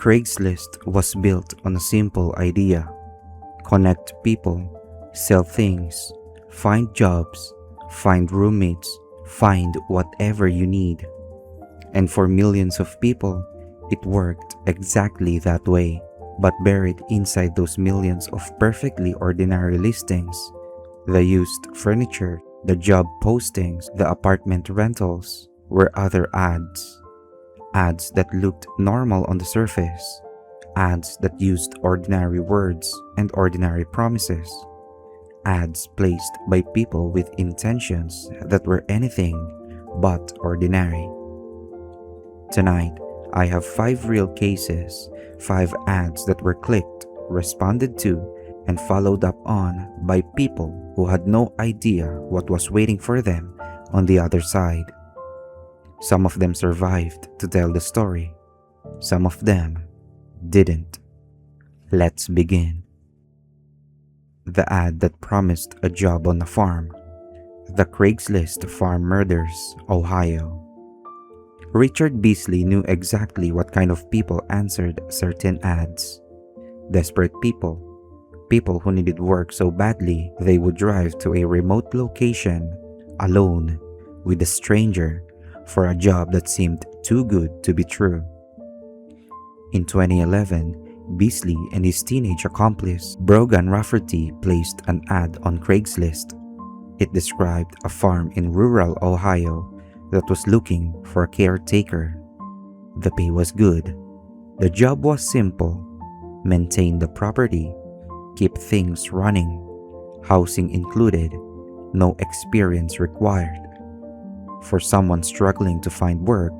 Craigslist was built on a simple idea: connect people, sell things, find jobs, find roommates, find whatever you need. And for millions of people, it worked exactly that way. But buried inside those millions of perfectly ordinary listings, the used furniture, the job postings, the apartment rentals, were other ads. Ads that looked normal on the surface. Ads that used ordinary words and ordinary promises. Ads placed by people with intentions that were anything but ordinary. Tonight, I have 5 real cases, 5 ads that were clicked, responded to, and followed up on by people who had no idea what was waiting for them on the other side. Some of them survived to tell the story. Some of them didn't. Let's begin. The ad that promised a job on a farm. The Craigslist Farm Murders, Ohio. Richard Beasley knew exactly what kind of people answered certain ads. Desperate people. People who needed work so badly they would drive to a remote location, alone, with a stranger, for a job that seemed too good to be true. In 2011, Beasley and his teenage accomplice, Brogan Rafferty, placed an ad on Craigslist. It described a farm in rural Ohio that was looking for a caretaker. The pay was good. The job was simple: maintain the property, keep things running, housing included, no experience required. For someone struggling to find work,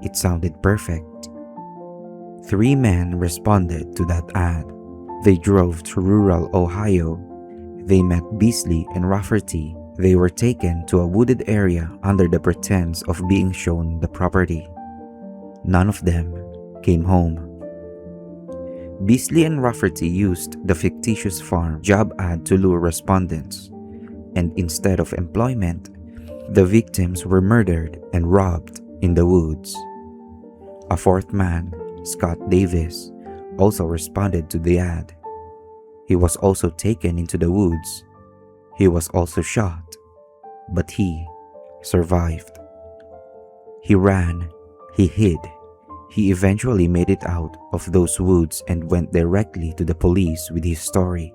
it sounded perfect. 3 men responded to that ad. They drove to rural Ohio. They met Beasley and Rafferty. They were taken to a wooded area under the pretense of being shown the property. None of them came home. Beasley and Rafferty used the fictitious farm job ad to lure respondents, and instead of employment, the victims were murdered and robbed in the woods. A 4th man, Scott Davis, also responded to the ad. He was also taken into the woods. He was also shot, but he survived. He ran, he hid. He eventually made it out of those woods and went directly to the police with his story.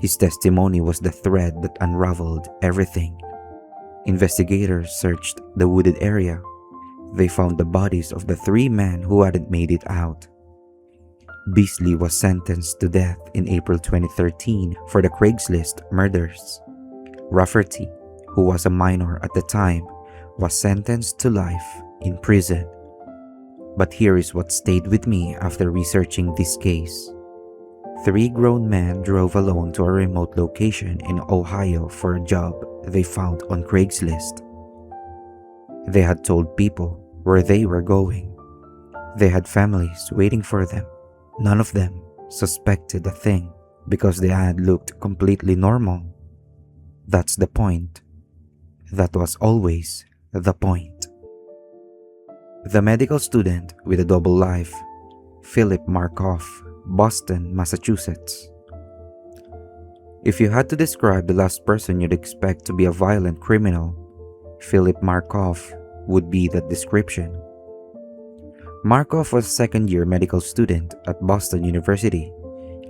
His testimony was the thread that unraveled everything. Investigators searched the wooded area. They found the bodies of the 3 men who hadn't made it out. Beasley was sentenced to death in April 2013 for the Craigslist murders. Rafferty, who was a minor at the time, was sentenced to life in prison. But here is what stayed with me after researching this case. 3 grown men drove alone to a remote location in Ohio for a job they found on Craigslist. They had told people where they were going. They had families waiting for them. None of them suspected a thing because the ad looked completely normal. That's the point. That was always the point. The medical student with a double life, Phillip Markoff, Boston, Massachusetts. If you had to describe the last person you'd expect to be a violent criminal, Phillip Markoff would be that description. Markoff was a second-year medical student at Boston University,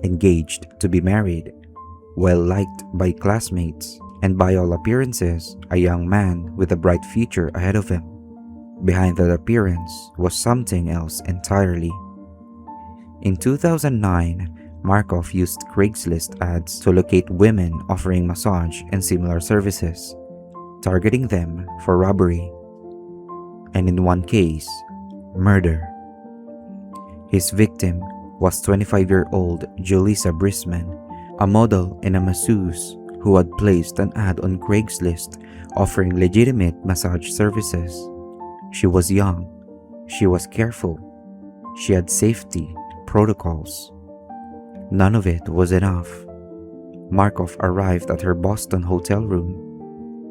engaged to be married, well-liked by classmates, and by all appearances, a young man with a bright future ahead of him. Behind that appearance was something else entirely. In 2009, Markoff used Craigslist ads to locate women offering massage and similar services, targeting them for robbery. And in one case, murder. His victim was 25-year-old Julissa Brisman, a model and a masseuse who had placed an ad on Craigslist offering legitimate massage services. She was young. She was careful. She had safety protocols. None of it was enough. Markoff arrived at her Boston hotel room.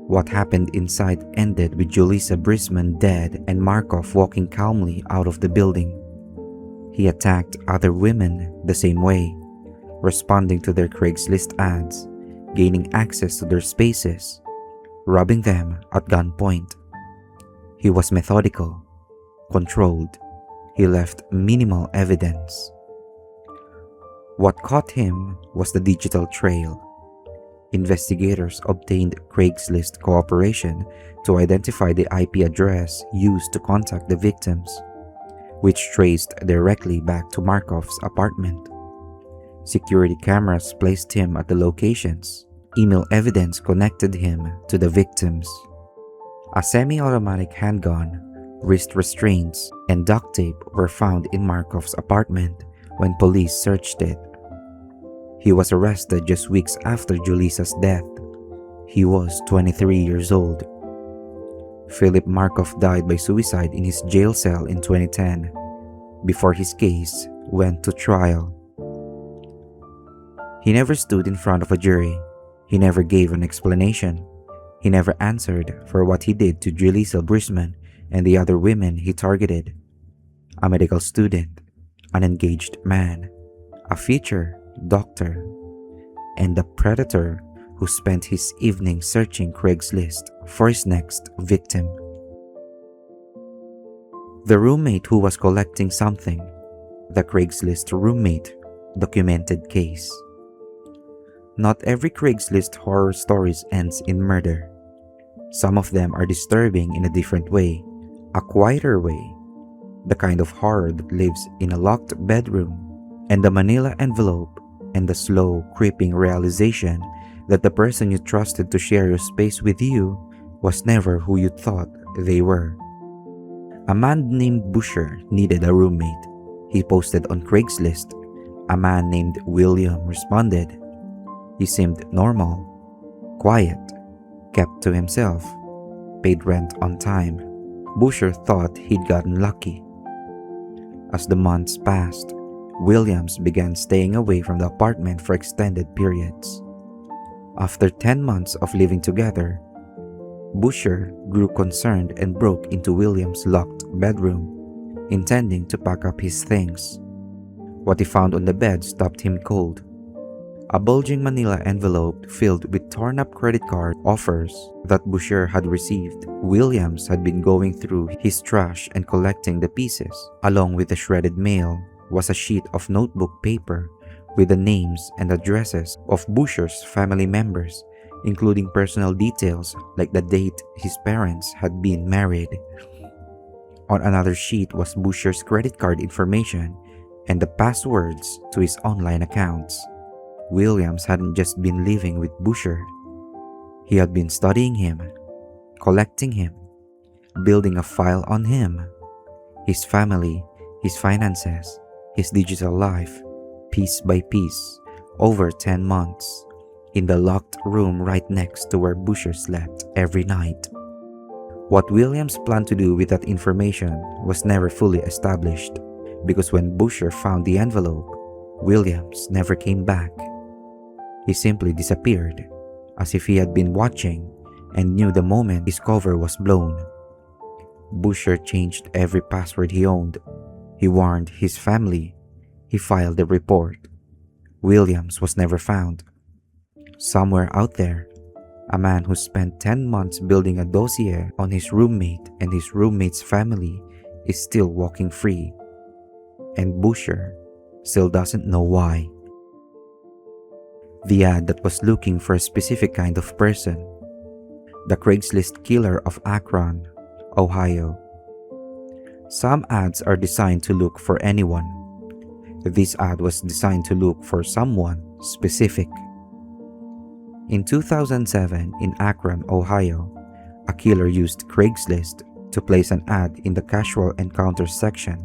What happened inside ended with Julissa Brisman dead and Markoff walking calmly out of the building. He attacked other women the same way, responding to their Craigslist ads, gaining access to their spaces, robbing them at gunpoint. He was methodical, controlled. He left minimal evidence. What caught him was the digital trail. Investigators obtained Craigslist cooperation to identify the IP address used to contact the victims, which traced directly back to Markoff's apartment. Security cameras placed him at the locations. Email evidence connected him to the victims. A semi-automatic handgun, wrist restraints, and duct tape were found in Markoff's apartment when police searched it. He was arrested just weeks after Julisa's death. He was 23 years old. Phillip Markoff died by suicide in his jail cell in 2010, before his case went to trial. He never stood in front of a jury. He never gave an explanation. He never answered for what he did to Julissa Brisman and the other women he targeted. A medical student, an engaged man, a future doctor, and a predator who spent his evening searching Craigslist for his next victim. The roommate who was collecting something. The Craigslist Roommate documented case. Not every Craigslist horror stories ends in murder. Some of them are disturbing in a different way, a quieter way, the kind of horror that lives in a locked bedroom, and the manila envelope, and the slow, creeping realization that the person you trusted to share your space with you was never who you thought they were. A man named Busher needed a roommate. He posted on Craigslist. A man named William responded. He seemed normal, quiet, kept to himself, paid rent on time. Busher thought he'd gotten lucky. As the months passed, Williams began staying away from the apartment for extended periods. After 10 months of living together, Busher grew concerned and broke into Williams' locked bedroom, intending to pack up his things. What he found on the bed stopped him cold. A bulging manila envelope filled with torn-up credit card offers that Busher had received. Williams had been going through his trash and collecting the pieces. Along with the shredded mail was a sheet of notebook paper with the names and addresses of Busher's family members, including personal details like the date his parents had been married. On another sheet was Busher's credit card information and the passwords to his online accounts. Williams hadn't just been living with Busher. He had been studying him, collecting him, building a file on him, his family, his finances, his digital life, piece by piece, over 10 months, in the locked room right next to where Busher slept every night. What Williams planned to do with that information was never fully established, because when Busher found the envelope, Williams never came back. He simply disappeared, as if he had been watching and knew the moment his cover was blown. Busher changed every password he owned. He warned his family. He filed a report. Williams was never found. Somewhere out there, a man who spent 10 months building a dossier on his roommate and his roommate's family is still walking free. And Busher still doesn't know why. The ad that was looking for a specific kind of person. The Craigslist Killer of Akron, Ohio. Some ads are designed to look for anyone. This ad was designed to look for someone specific. In 2007, in Akron, Ohio, a killer used Craigslist to place an ad in the casual encounters section,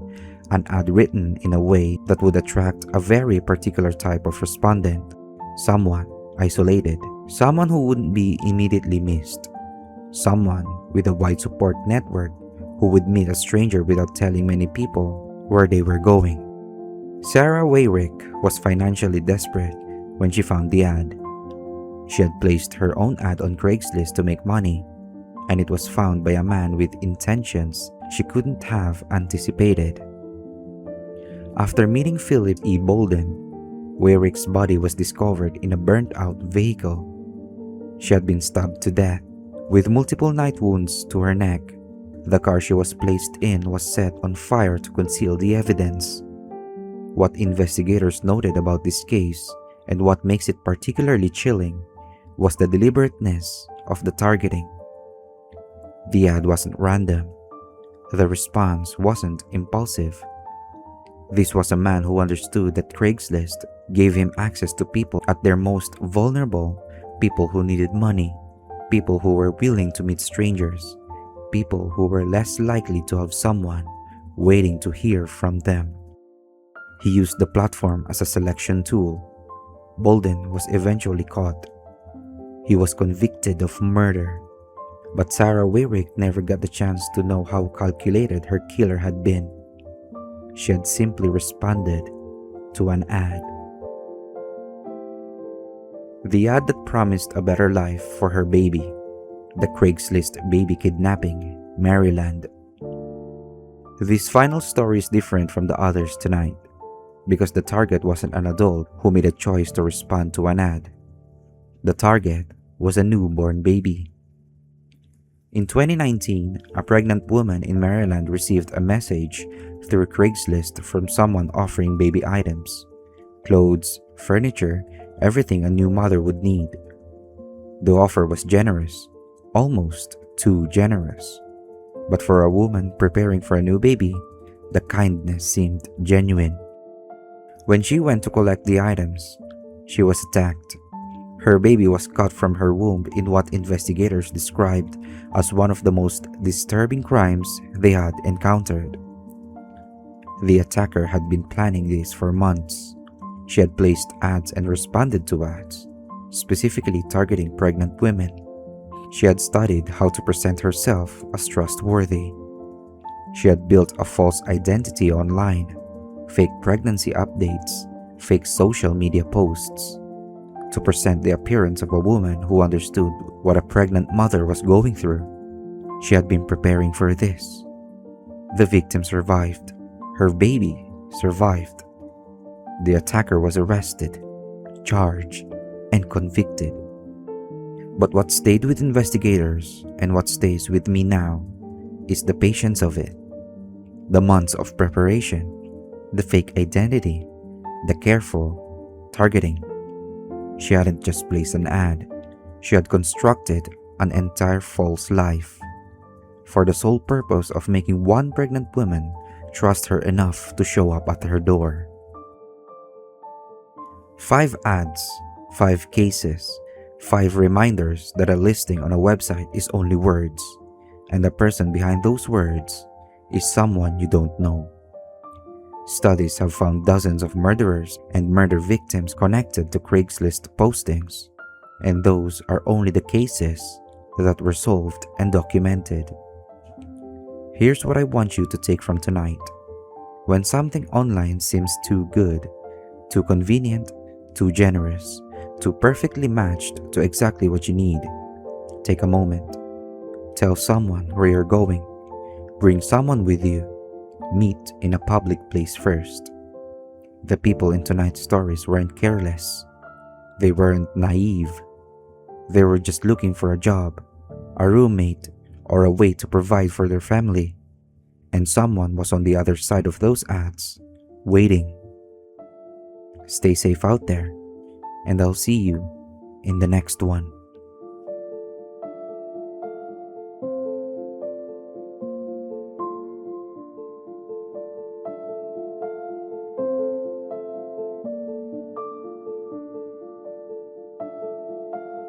an ad written in a way that would attract a very particular type of respondent. Someone isolated, someone who wouldn't be immediately missed, someone with a wide support network who would meet a stranger without telling many people where they were going. Sarah Wayrick was financially desperate when she found the ad. She had placed her own ad on Craigslist to make money, and it was found by a man with intentions she couldn't have anticipated. After meeting Philip E. Bolden, Weyrick's body was discovered in a burnt-out vehicle. She had been stabbed to death, with multiple knife wounds to her neck. The car she was placed in was set on fire to conceal the evidence. What investigators noted about this case, and what makes it particularly chilling, was the deliberateness of the targeting. The ad wasn't random. The response wasn't impulsive. This was a man who understood that Craigslist gave him access to people at their most vulnerable, people who needed money, people who were willing to meet strangers, people who were less likely to have someone waiting to hear from them. He used the platform as a selection tool. Bolden was eventually caught. He was convicted of murder, but Sarah Weyrick never got the chance to know how calculated her killer had been. She had simply responded to an ad. The ad that promised a better life for her baby. The Craigslist baby kidnapping, Maryland. This final story is different from the others tonight, because the target wasn't an adult who made a choice to respond to an ad. The target was a newborn baby. In 2019, a pregnant woman in Maryland received a message through Craigslist from someone offering baby items, clothes, furniture, everything a new mother would need. The offer was generous, almost too generous. But for a woman preparing for a new baby, the kindness seemed genuine. When she went to collect the items, she was attacked. Her baby was cut from her womb in what investigators described as one of the most disturbing crimes they had encountered. The attacker had been planning this for months. She had placed ads and responded to ads, specifically targeting pregnant women. She had studied how to present herself as trustworthy. She had built a false identity online, fake pregnancy updates, fake social media posts, to present the appearance of a woman who understood what a pregnant mother was going through. She had been preparing for this. The victim survived. Her baby survived. The attacker was arrested, charged, and convicted. But what stayed with investigators and what stays with me now is the patience of it. The months of preparation, the fake identity, the careful targeting. She hadn't just placed an ad, she had constructed an entire false life for the sole purpose of making one pregnant woman trust her enough to show up at her door. 5 ads, 5 cases, 5 reminders that a listing on a website is only words, and the person behind those words is someone you don't know. Studies have found dozens of murderers and murder victims connected to Craigslist postings, and those are only the cases that were solved and documented. Here's what I want you to take from tonight. When something online seems too good, too convenient, too generous, too perfectly matched to exactly what you need, take a moment. Tell someone where you're going. Bring someone with you. Meet in a public place first. The people in tonight's stories weren't careless. They weren't naive. They were just looking for a job, a roommate, or a way to provide for their family. And someone was on the other side of those ads, waiting. Stay safe out there, and I'll see you in the next one.